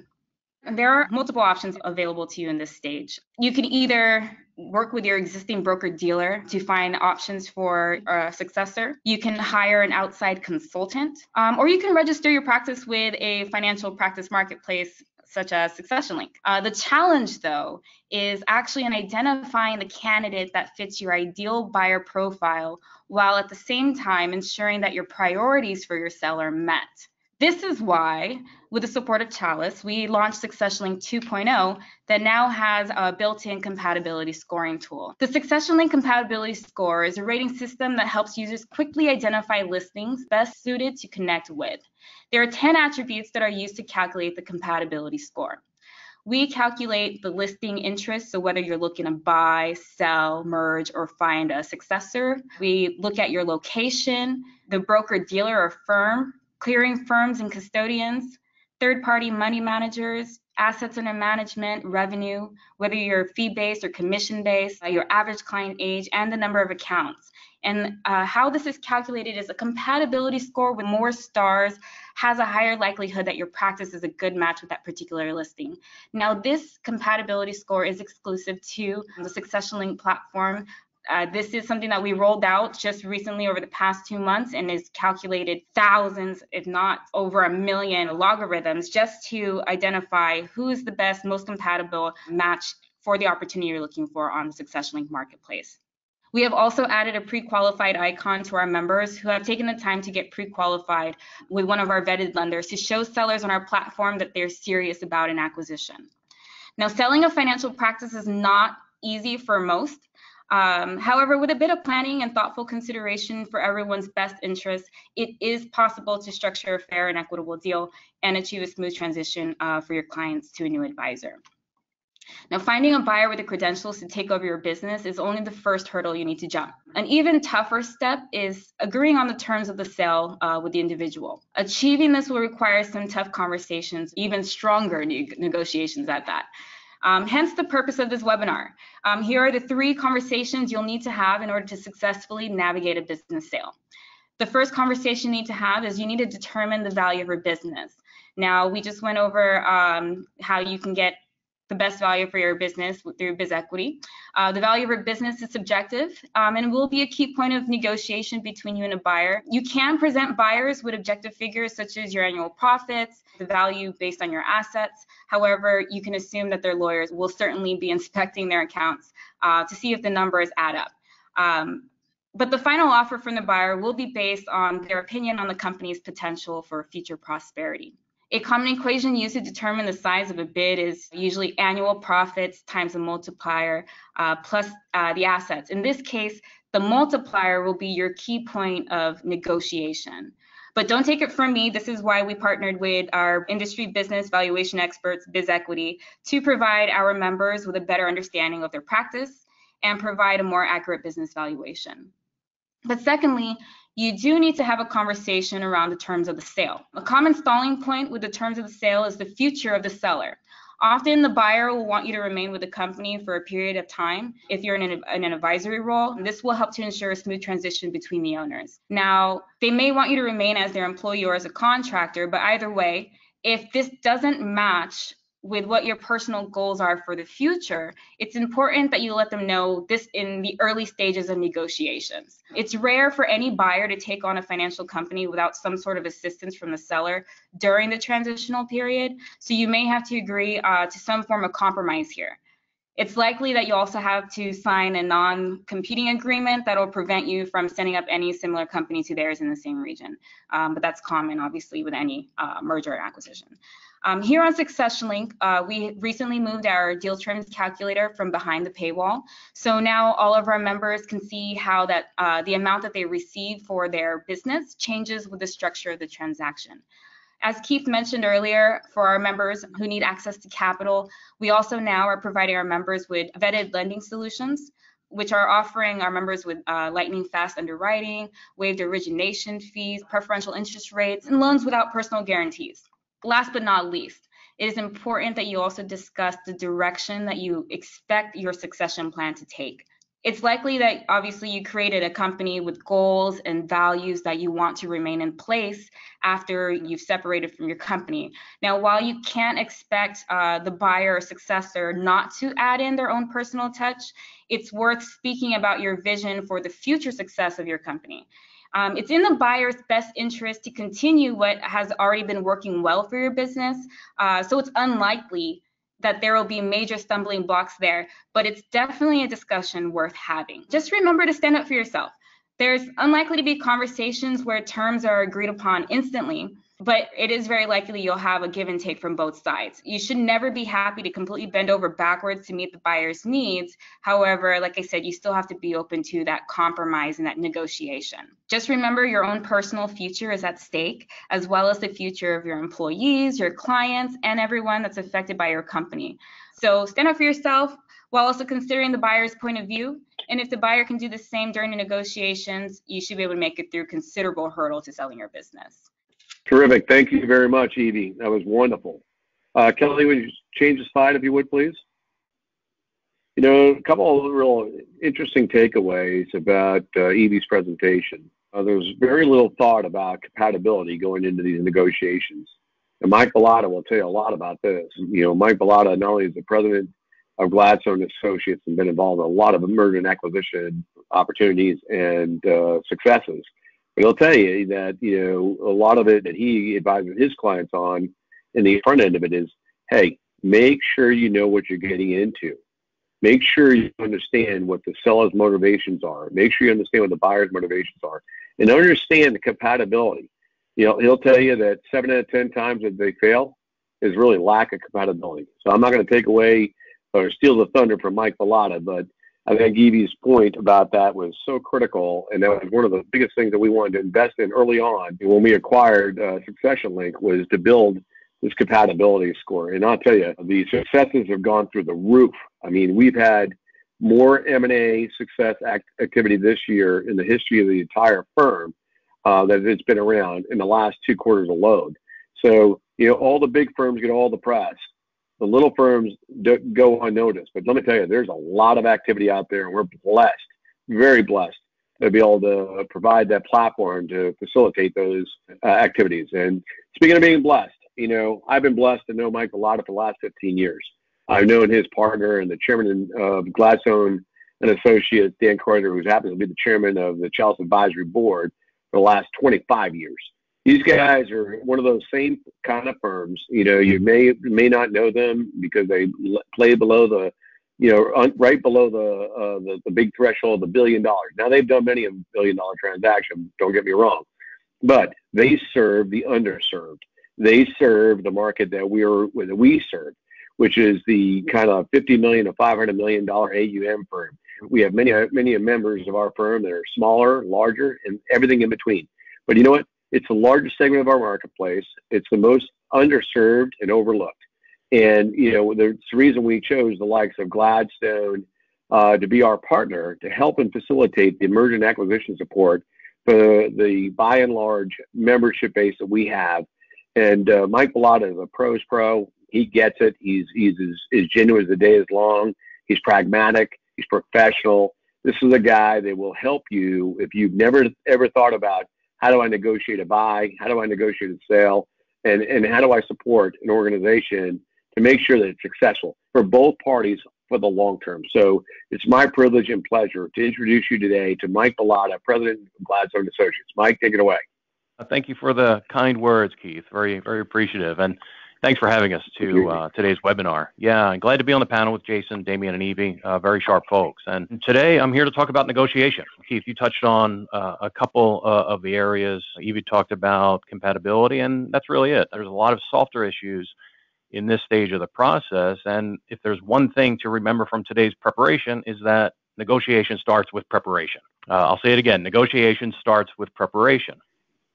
There are multiple options available to you in this stage. You can either work with your existing broker-dealer to find options for a successor. You can hire an outside consultant, or you can register your practice with a financial practice marketplace such as Succession Link. The challenge, though, is actually in identifying the candidate that fits your ideal buyer profile, while at the same time ensuring that your priorities for your seller are met. This is why, with the support of Chalice, we launched Succession Link 2.0 that now has a built-in compatibility scoring tool. The Succession Link Compatibility Score is a rating system that helps users quickly identify listings best suited to connect with. There are 10 attributes that are used to calculate the compatibility score. We calculate the listing interest, so whether you're looking to buy, sell, merge, or find a successor. We look at your location, the broker-dealer or firm, clearing firms and custodians, third-party money managers, assets under management, revenue, whether you're fee-based or commission-based, your average client age, and the number of accounts. And how this is calculated is a compatibility score with more stars has a higher likelihood that your practice is a good match with that particular listing. Now, this compatibility score is exclusive to the Succession Link platform. This is something that we rolled out just recently over the past 2 months and is calculated thousands, if not over 1 million logarithms just to identify who is the best, most compatible match for the opportunity you're looking for on the Succession Link marketplace. We have also added a pre-qualified icon to our members who have taken the time to get pre-qualified with one of our vetted lenders to show sellers on our platform that they're serious about an acquisition. Now, selling a financial practice is not easy for most. However, with a bit of planning and thoughtful consideration for everyone's best interest, it is possible to structure a fair and equitable deal and achieve a smooth transition for your clients to a new advisor. Now, finding a buyer with the credentials to take over your business is only the first hurdle you need to jump. An even tougher step is agreeing on the terms of the sale with the individual. Achieving this will require some tough conversations, even stronger negotiations at that. Hence the purpose of this webinar. Here are the 3 conversations you'll need to have in order to successfully navigate a business sale. The first conversation you need to have is you need to determine the value of your business. Now, we just went over how you can get the best value for your business through BizEquity. The value of your business is subjective and will be a key point of negotiation between you and a buyer. You can present buyers with objective figures such as your annual profits, the value based on your assets. However, you can assume that their lawyers will certainly be inspecting their accounts to see if the numbers add up. But the final offer from the buyer will be based on their opinion on the company's potential for future prosperity. A common equation used to determine the size of a bid is usually annual profits times a multiplier plus the assets. In this case, the multiplier will be your key point of negotiation. But don't take it from me. This is why we partnered with our industry business valuation experts, BizEquity, to provide our members with a better understanding of their practice and provide a more accurate business valuation. But secondly, you do need to have a conversation around the terms of the sale. A common stalling point with the terms of the sale is the future of the seller. Often the buyer will want you to remain with the company for a period of time if you're in an advisory role. This will help to ensure a smooth transition between the owners. Now, they may want you to remain as their employee or as a contractor, but either way, if this doesn't match with what your personal goals are for the future, it's important that you let them know this in the early stages of negotiations. It's rare for any buyer to take on a financial company without some sort of assistance from the seller during the transitional period, so you may have to agree to some form of compromise here. It's likely that you also have to sign a non-competing agreement that will prevent you from setting up any similar company to theirs in the same region. But that's common, obviously, with any merger or acquisition. Here on Succession Link, we recently moved our deal terms calculator from behind the paywall. So now all of our members can see how that the amount that they receive for their business changes with the structure of the transaction. As Keith mentioned earlier, for our members who need access to capital, we also now are providing our members with vetted lending solutions, which are offering our members with lightning fast underwriting, waived origination fees, preferential interest rates, and loans without personal guarantees. Last but not least, it is important that you also discuss the direction that you expect your succession plan to take. It's likely that obviously you created a company with goals and values that you want to remain in place after you've separated from your company. Now, while you can't expect the buyer or successor not to add in their own personal touch, it's worth speaking about your vision for the future success of your company. It's in the buyer's best interest to continue what has already been working well for your business, so it's unlikely that there will be major stumbling blocks there, but it's definitely a discussion worth having. Just remember to stand up for yourself. There's unlikely to be conversations where terms are agreed upon instantly, but it is very likely you'll have a give and take from both sides. You should never be happy to completely bend over backwards to meet the buyer's needs. However, like I said, you still have to be open to that compromise and that negotiation. Just remember your own personal future is at stake, as well as the future of your employees, your clients, and everyone that's affected by your company. So stand up for yourself while also considering the buyer's point of view. And if the buyer can do the same during the negotiations, you should be able to make it through considerable hurdles to selling your business. Terrific. Thank you very much, Evie. That was wonderful. Kelly, would you change the slide if you would, please? You know, a couple of real interesting takeaways about Evie's presentation. There's very little thought about compatibility going into these negotiations. And Mike Bellotta will tell you a lot about this. You know, Mike Bellotta not only is the president of Gladstone Associates and been involved in a lot of merger and acquisition opportunities and successes, but he'll tell you that, you know, a lot of it that he advises his clients on in the front end of it is, hey, make sure you know what you're getting into. Make sure you understand what the seller's motivations are. Make sure you understand what the buyer's motivations are, and understand the compatibility. You know, he'll tell you that 7 out of 10 times that they fail is really lack of compatibility. So I'm not going to take away or steal the thunder from Mike Bellotta, but I think Evie's point about that was so critical, and that was one of the biggest things that we wanted to invest in early on when we acquired Succession Link, was to build this compatibility score. And I'll tell you, the successes have gone through the roof. I mean, we've had more M&A success activity this year in the history of the entire firm that it's been around in the last 2 quarters alone. So, you know, all the big firms get all the press. The little firms go unnoticed. But let me tell you, there's a lot of activity out there, and we're blessed, very blessed, to be able to provide that platform to facilitate those activities. And speaking of being blessed, you know, I've been blessed to know Mike Bellotta for the last 15 years. I've known his partner and the chairman of Gladstone and Associates, Dan Kreuter, who happens to be the chairman of the Chalice Advisory Board, for the last 25 years. These guys are one of those same kind of firms. You know, you may not know them because they play below the, you know, right below the big threshold of $1 billion. Now, they've done many of $1 billion transactions, don't get me wrong, but they serve the underserved. They serve the market that we serve, which is the kind of $50 million to $500 million AUM firm. We have many members of our firm that are smaller, larger, and everything in between. But you know what? It's the largest segment of our marketplace. It's the most underserved and overlooked. And, the reason we chose the likes of Gladstone to be our partner to help and facilitate the merger and acquisition support for the by and large membership base that we have. And Mike Bilotta is a pro's pro. He gets it. He's as genuine as the day is long. He's pragmatic. He's professional. This is a guy that will help you if you've never ever thought about how do I negotiate a buy, how do I negotiate a sale, and how do I support an organization to make sure that it's successful for both parties for the long term. So it's my privilege and pleasure to introduce you today to Mike Bilotta, President of Gladstone Associates. Mike, take it away. Thank you for the kind words, Keith. Very, very appreciative. And thanks for having us to today's webinar. Yeah, I'm glad to be on the panel with Jason, Damian, and Evie, very sharp folks. And today I'm here to talk about negotiation. Keith, you touched on a couple of the areas. Evie talked about compatibility, and that's really it. There's a lot of softer issues in this stage of the process. And if there's one thing to remember from today's preparation is that negotiation starts with preparation. I'll say it again, negotiation starts with preparation.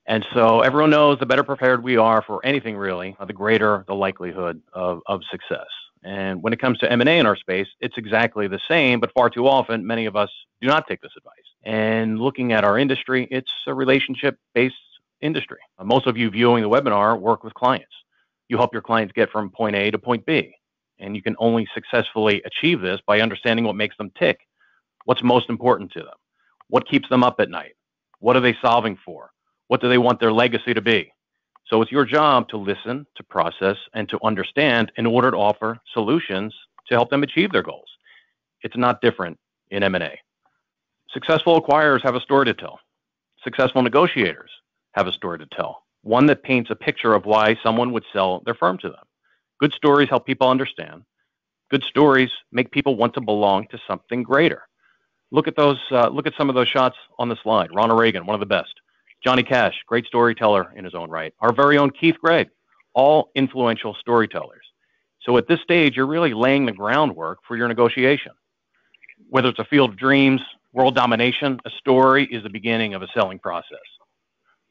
And so everyone knows the better prepared we are for anything really, the greater the likelihood of success. And when it comes to M&A in our space, it's exactly the same, but far too often, many of us do not take this advice. And looking at our industry, it's a relationship-based industry. Most of you viewing the webinar work with clients. You help your clients get from point A to point B. And you can only successfully achieve this by understanding what makes them tick. What's most important to them? What keeps them up at night? What are they solving for? What do they want their legacy to be? So it's your job to listen, to process, and to understand in order to offer solutions to help them achieve their goals. It's not different in M&A. Successful acquirers have a story to tell. Successful negotiators have a story to tell. One that paints a picture of why someone would sell their firm to them. Good stories help people understand. Good stories make people want to belong to something greater. Look at those. Look at some of those shots on the slide. Ronald Reagan, one of the best. Johnny Cash, great storyteller in his own right. Our very own Keith Gregg, all influential storytellers. So at this stage, you're really laying the groundwork for your negotiation. Whether it's a field of dreams, world domination, a story is the beginning of a selling process.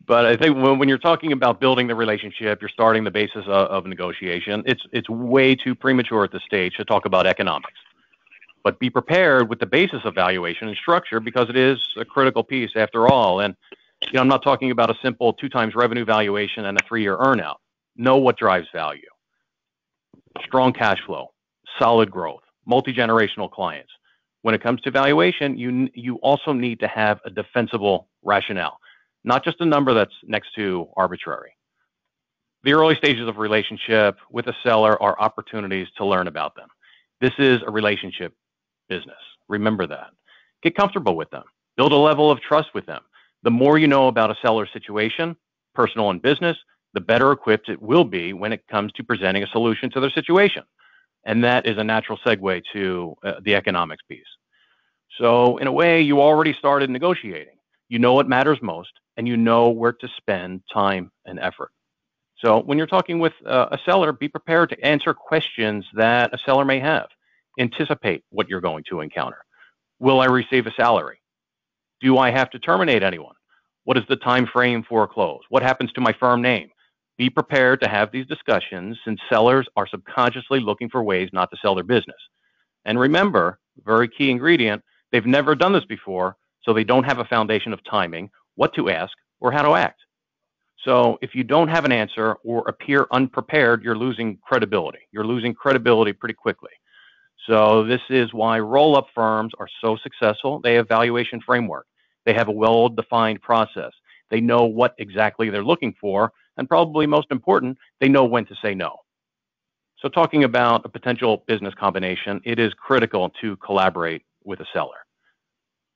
But I think when you're talking about building the relationship, you're starting the basis of negotiation. It's way too premature at this stage to talk about economics. But be prepared with the basis of valuation and structure because it is a critical piece after all. And I'm not talking about a simple 2x revenue valuation and a 3-year earnout. Know what drives value. Strong cash flow, solid growth, multi-generational clients. When it comes to valuation, you also need to have a defensible rationale, not just a number that's next to arbitrary. The early stages of relationship with a seller are opportunities to learn about them. This is a relationship business. Remember that. Get comfortable with them. Build a level of trust with them. The more you know about a seller's situation, personal and business, the better equipped it will be when it comes to presenting a solution to their situation. And that is a natural segue to the economics piece. So in a way, you already started negotiating. You know what matters most, and you know where to spend time and effort. So when you're talking with a seller, be prepared to answer questions that a seller may have. Anticipate what you're going to encounter. Will I receive a salary? Do I have to terminate anyone? What is the time frame for a close? What happens to my firm name? Be prepared to have these discussions since sellers are subconsciously looking for ways not to sell their business. And remember, very key ingredient, they've never done this before, so they don't have a foundation of timing, what to ask, or how to act. So if you don't have an answer or appear unprepared, you're losing credibility. You're losing credibility pretty quickly. So this is why roll-up firms are so successful. They have valuation framework. They have a well-defined process. They know what exactly they're looking for, and probably most important, they know when to say no. So talking about a potential business combination, it is critical to collaborate with a seller.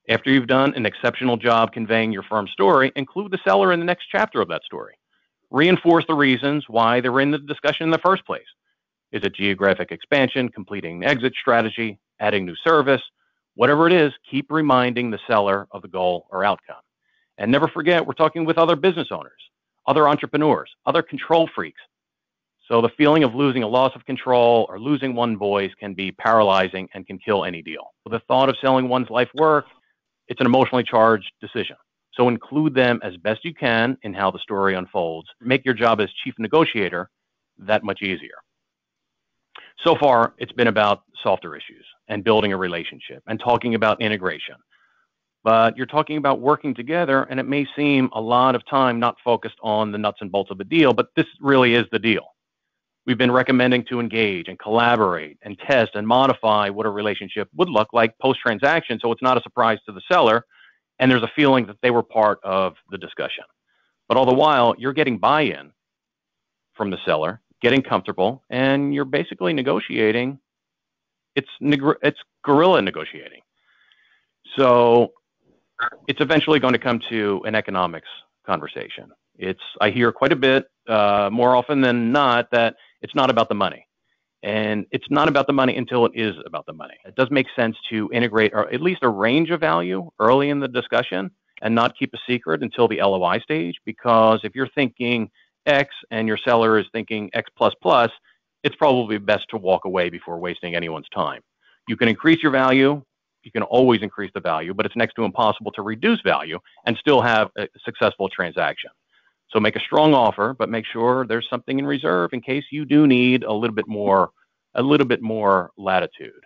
After you've done an exceptional job conveying your firm's story, include the seller in the next chapter of that story. Reinforce the reasons why they're in the discussion in the first place. Is it geographic expansion, completing an exit strategy, adding new service? Whatever it is, keep reminding the seller of the goal or outcome. And never forget, we're talking with other business owners, other entrepreneurs, other control freaks, So the feeling of losing a loss of control or losing one voice can be paralyzing and can kill any deal. The thought of selling one's life work, it's an emotionally charged decision. So include them as best you can in how the story unfolds. Make your job as chief negotiator that much easier. So far, it's been about softer issues and building a relationship and talking about integration. But you're talking about working together, and it may seem a lot of time not focused on the nuts and bolts of the deal, but this really is the deal. We've been recommending to engage and collaborate and test and modify what a relationship would look like post-transaction, so it's not a surprise to the seller, and there's a feeling that they were part of the discussion. But all the while, you're getting buy-in from the seller, getting comfortable, and you're basically negotiating. It's guerrilla negotiating. So it's eventually going to come to an economics conversation. I hear quite a bit, more often than not, that it's not about the money. And it's not about the money until it is about the money. It does make sense to integrate or at least a range of value early in the discussion and not keep a secret until the LOI stage, because if you're thinking X and your seller is thinking X++, it's probably best to walk away before wasting anyone's time. You can increase your value. You can always increase the value, but it's next to impossible to reduce value and still have a successful transaction. So make a strong offer, but make sure there's something in reserve in case you do need a little bit more latitude.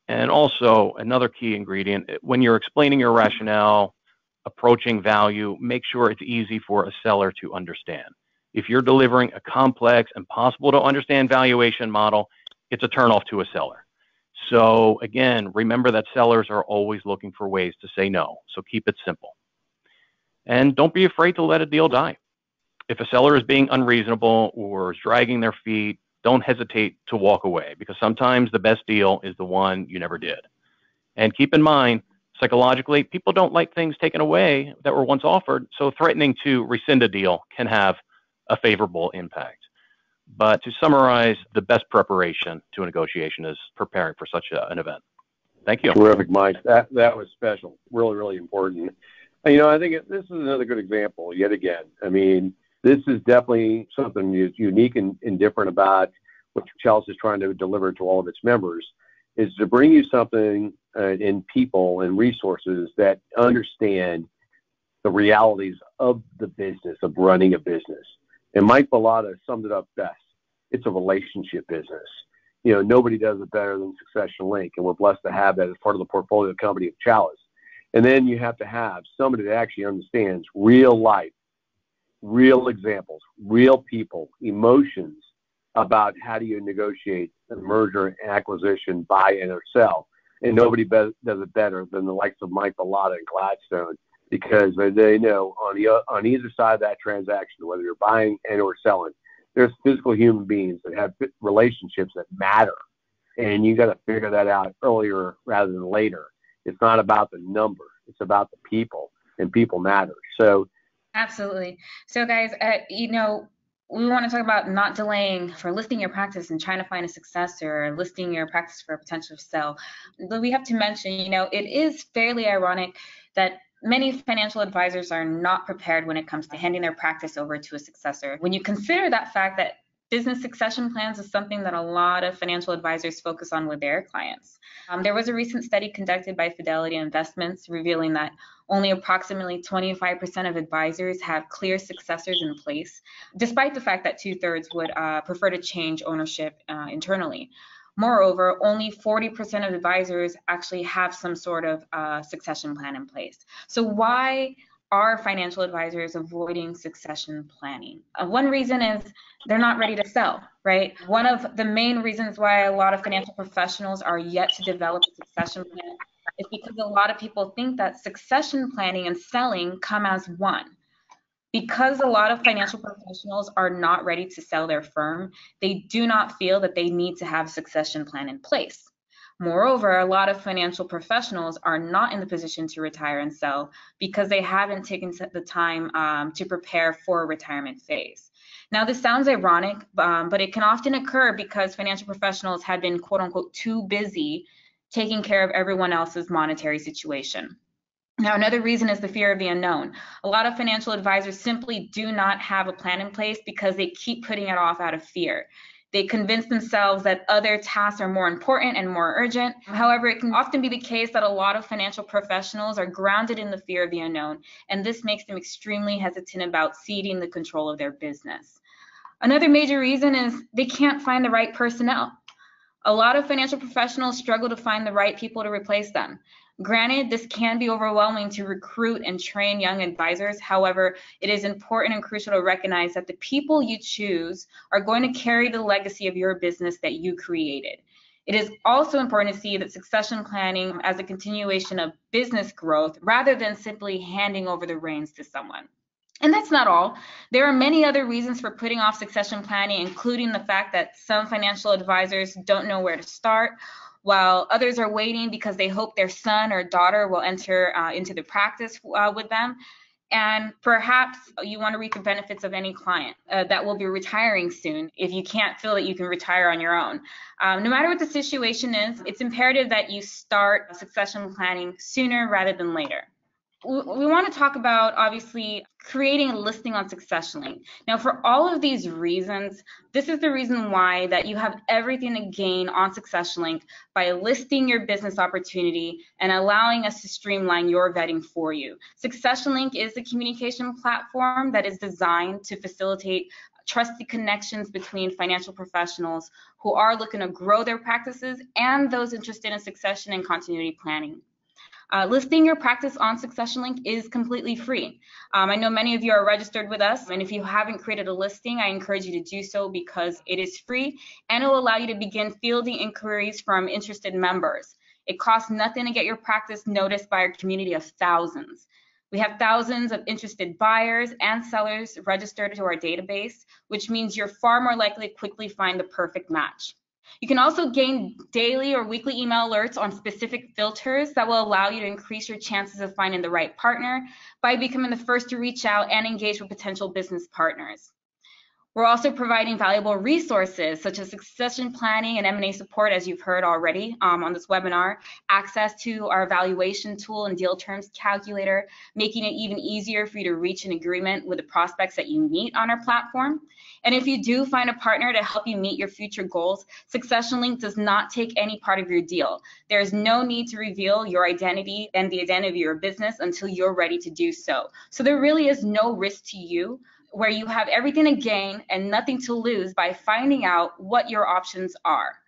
And also another key ingredient, when you're explaining your rationale, approaching value, make sure it's easy for a seller to understand. If you're delivering a complex, impossible to understand valuation model, it's a turnoff to a seller. So again, remember that sellers are always looking for ways to say no. So keep it simple. And don't be afraid to let a deal die. If a seller is being unreasonable or is dragging their feet, don't hesitate to walk away, because sometimes the best deal is the one you never did. And keep in mind, psychologically, people don't like things taken away that were once offered, so threatening to rescind a deal can have a favorable impact. But to summarize, the best preparation to a negotiation is preparing for such an event. Thank you. Terrific, Mike. That was special. Really, really important. I think this is another good example yet again. This is definitely something unique and different about what Chalice is trying to deliver to all of its members, is to bring you something in people and resources that understand the realities of the business, of running a business. And Mike Bilotta summed it up best. It's a relationship business. Nobody does it better than Succession Link, and we're blessed to have that as part of the portfolio company of Chalice. And then you have to have somebody that actually understands real life, real examples, real people, emotions about how do you negotiate a merger, acquisition, buy, and or sell. And nobody does it better than the likes of Mike Bilotta and Gladstone, because they know on either side of that transaction, whether you're buying and or selling, there's physical human beings that have relationships that matter. And you got to figure that out earlier rather than later. It's not about the number. It's about the people, and people matter. So absolutely. So guys, we want to talk about not delaying for listing your practice and trying to find a successor, or listing your practice for a potential sale. But we have to mention, it is fairly ironic that many financial advisors are not prepared when it comes to handing their practice over to a successor. When you consider that fact that business succession plans is something that a lot of financial advisors focus on with their clients. There was a recent study conducted by Fidelity Investments revealing that only approximately 25% of advisors have clear successors in place, despite the fact that 2/3 would prefer to change ownership internally. Moreover, only 40% of advisors actually have some sort of succession plan in place. So why are financial advisors avoiding succession planning? One reason is they're not ready to sell, right? One of the main reasons why a lot of financial professionals are yet to develop a succession plan is because a lot of people think that succession planning and selling come as one. Because a lot of financial professionals are not ready to sell their firm, they do not feel that they need to have a succession plan in place. Moreover, a lot of financial professionals are not in the position to retire and sell because they haven't taken the time to prepare for a retirement phase. Now, this sounds ironic, but it can often occur because financial professionals have been, quote unquote, too busy taking care of everyone else's monetary situation. Now, another reason is the fear of the unknown. A lot of financial advisors simply do not have a plan in place because they keep putting it off out of fear. They convince themselves that other tasks are more important and more urgent. However, it can often be the case that a lot of financial professionals are grounded in the fear of the unknown, and this makes them extremely hesitant about ceding the control of their business. Another major reason is they can't find the right personnel. A lot of financial professionals struggle to find the right people to replace them. Granted, this can be overwhelming to recruit and train young advisors. However, it is important and crucial to recognize that the people you choose are going to carry the legacy of your business that you created. It is also important to see that succession planning as a continuation of business growth rather than simply handing over the reins to someone. And that's not all. There are many other reasons for putting off succession planning, including the fact that some financial advisors don't know where to start, while others are waiting because they hope their son or daughter will enter into the practice with them. And perhaps you want to reap the benefits of any client that will be retiring soon if you can't feel that you can retire on your own. No matter what the situation is, it's imperative that you start succession planning sooner rather than later. We want to talk about, obviously, creating a listing on SuccessionLink. Now, for all of these reasons, this is the reason why that you have everything to gain on SuccessionLink by listing your business opportunity and allowing us to streamline your vetting for you. SuccessionLink is a communication platform that is designed to facilitate trusted connections between financial professionals who are looking to grow their practices and those interested in succession and continuity planning. Listing your practice on SuccessionLink is completely free. I know many of you are registered with us, and if you haven't created a listing, I encourage you to do so because it is free and it will allow you to begin fielding inquiries from interested members. It costs nothing to get your practice noticed by our community of thousands. We have thousands of interested buyers and sellers registered to our database, which means you're far more likely to quickly find the perfect match. You can also gain daily or weekly email alerts on specific filters that will allow you to increase your chances of finding the right partner by becoming the first to reach out and engage with potential business partners. We're also providing valuable resources such as succession planning and M&A support, as you've heard already on this webinar, access to our evaluation tool and deal terms calculator, making it even easier for you to reach an agreement with the prospects that you meet on our platform. And if you do find a partner to help you meet your future goals, SuccessionLink does not take any part of your deal. There is no need to reveal your identity and the identity of your business until you're ready to do so. So there really is no risk to you, where you have everything to gain and nothing to lose by finding out what your options are.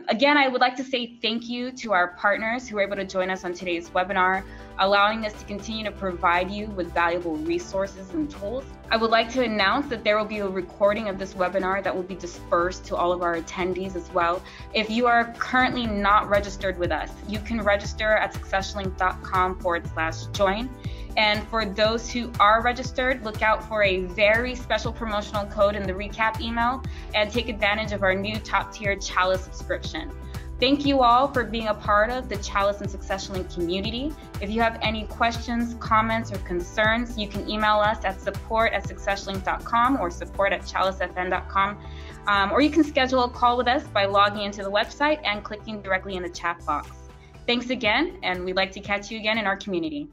Again, I would like to say thank you to our partners who were able to join us on today's webinar, allowing us to continue to provide you with valuable resources and tools. I would like to announce that there will be a recording of this webinar that will be dispersed to all of our attendees as well. If you are currently not registered with us, you can register at successionlink.com/join. And for those who are registered, look out for a very special promotional code in the recap email and take advantage of our new top-tier Chalice subscription. Thank you all for being a part of the Chalice and SuccessionLink community. If you have any questions, comments, or concerns, you can email us at support@successionlink.com or support@chalicefn.com. Or you can schedule a call with us by logging into the website and clicking directly in the chat box. Thanks again, and we'd like to catch you again in our community.